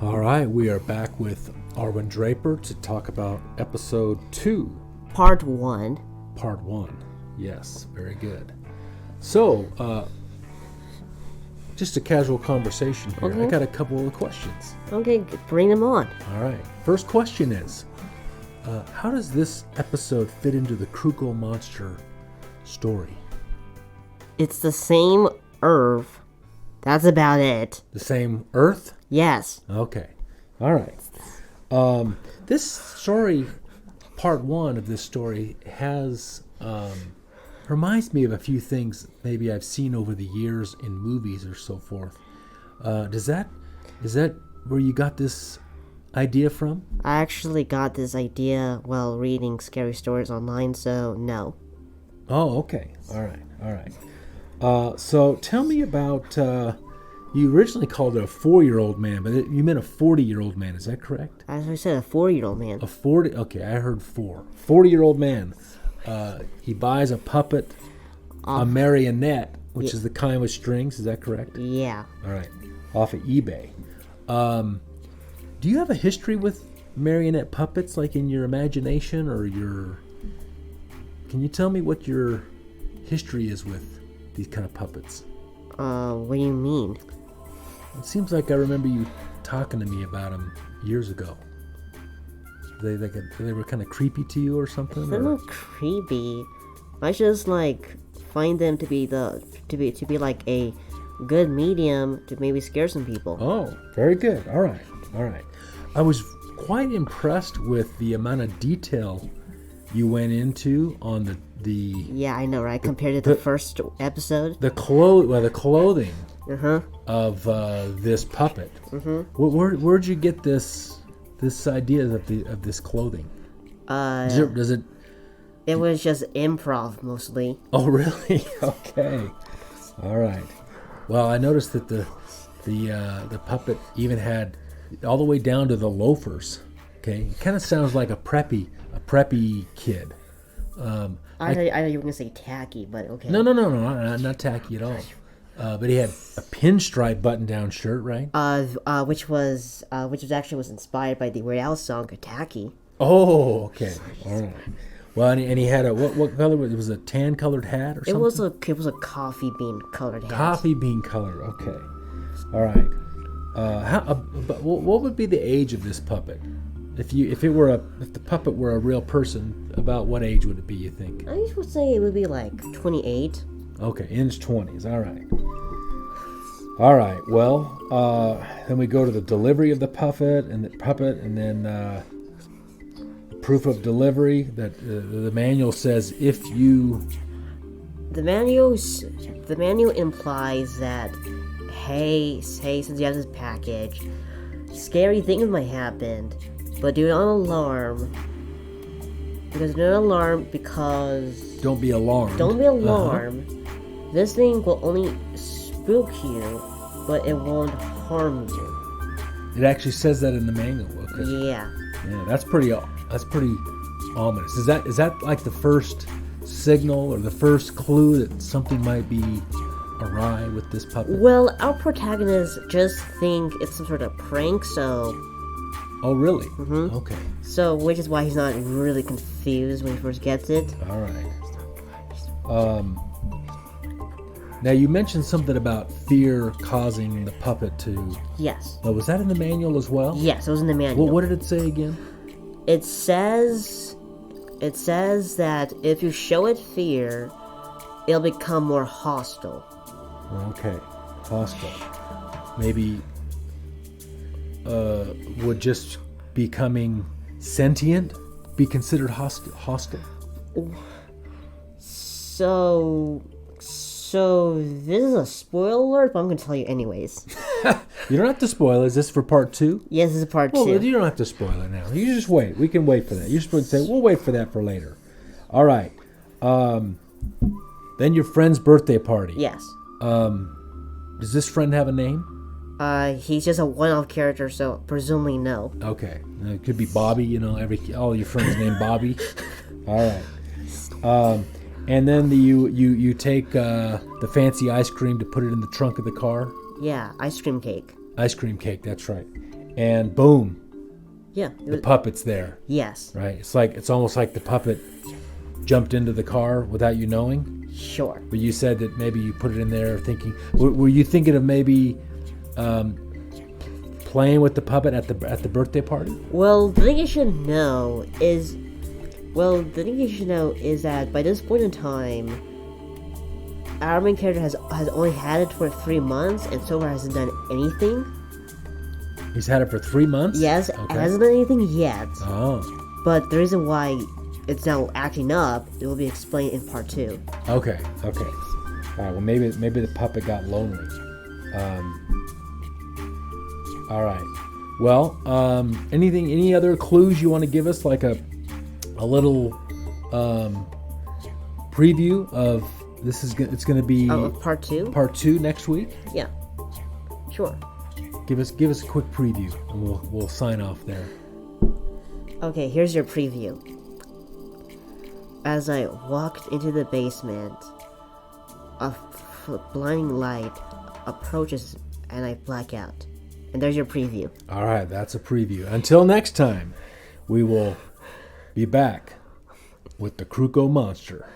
All right, we are back with Arwin Draper to talk about episode 2. Part 1. Part 1. Yes, very good. So, just a casual conversation here. Okay. I got a couple of questions. Okay, bring them on. All right. First question is, how does this episode fit into the Kruko Monster story? It's the same Irv. That's about it. The same Earth? Yes. Okay. All right. This story, part 1 of this story, has reminds me of a few things maybe I've seen over the years in movies or so forth. Is that where you got this idea from? I actually got this idea while reading scary stories online, so no. Oh, okay. All right. So tell me about, you originally called it a 4-year-old man, but you meant a 40-year-old man. Is that correct? As I said, a 4-year-old man. A 40, okay, I heard 4. 40-year-old man. He buys a puppet, a marionette, which is the kind with strings. Is that correct? Yeah. All right. Off of eBay. Do you have a history with marionette puppets, like in your imagination or your... Can you tell me what your history is with these kind of puppets? What do you mean? It seems like I remember you talking to me about them years ago. They were kind of creepy to you or something? They're not creepy. I just find them to be like a good medium to maybe scare some people. Oh, very good. All right. I was quite impressed with the amount of detail you went into on the Yeah, I know, right? Compared to the first episode. the clothing Uh-huh. of this puppet. Where'd you get this idea of this clothing? Does it? It was just improv mostly. Oh, really? Okay. All right. Well, I noticed that the puppet even had all the way down to the loafers. Okay, it kind of sounds like a preppy kid. I thought you were gonna say tacky, but okay. No, not tacky at all. But he had a pinstripe button-down shirt, right? Which actually was inspired by the Weird Al song "Tacky." Oh, okay, all right. Well, and he had a what color was it? Was it a tan-colored hat or something? It was a coffee bean colored hat. Coffee bean color. Okay, all right. But what would be the age of this puppet? If the puppet were a real person, about what age would it be, you think? I would say it would be like 28. Okay, in his 20s. All right. Well, then we go to the delivery of the puppet, and then proof of delivery that the manual says if you. The manual implies that hey, since you have this package, scary things might happen. But do not alarm. Don't be alarmed. This thing will only spook you, but it won't harm you. It actually says that in the manual. Okay. Yeah. Yeah, that's pretty ominous. Is that like the first signal or the first clue that something might be awry with this puppet? Well, our protagonists just think it's some sort of prank, so... Oh, really? Mm-hmm. Okay. So, which is why he's not really confused when he first gets it. All right. Now, you mentioned something about fear causing the puppet to... Yes. Now, was that in the manual as well? Yes, it was in the manual. What did it say again? It says that if you show it fear, it'll become more hostile. Okay. Hostile. Maybe... would just becoming sentient be considered hostile? So this is a spoiler alert, but I'm going to tell you anyways. You don't have to spoil it. Is this for part 2? Yes, this is part 2. Well, you don't have to spoil it now. You just wait. We can wait for that. You're supposed to say, we'll wait for that for later. All right. Then your friend's birthday party. Yes. Does this friend have a name? He's just a one-off character, so presumably no. Okay. It could be Bobby, all your friends named Bobby. All right. And then you take the fancy ice cream to put it in the trunk of the car. Yeah, ice cream cake. Ice cream cake, that's right. and boom, Yeah. the puppet's there. Yes. Right? It's almost like the puppet jumped into the car without you knowing. Sure. But you said that maybe you put it in there thinking. Were you thinking of maybe playing with the puppet at the birthday party? Well, the thing you should know is that by this point in time, our main character has only had it for 3 months and so far hasn't done anything. He's had it for 3 months? Yes, Okay. it hasn't done anything yet. Oh. But the reason why it's now acting up, it will be explained in part 2. Okay. All right. Well, maybe the puppet got lonely. All right. Well, any other clues you want to give us, like a little preview of this is it's going to be Part 2? Part 2 next week. Yeah. Sure. Give us a quick preview, and we'll sign off there. Okay, here's your preview. As I walked into the basement, a blinding light approaches and I black out. And there's your preview. All right, that's a preview. Until next time, we will be back with the Kruko Monster.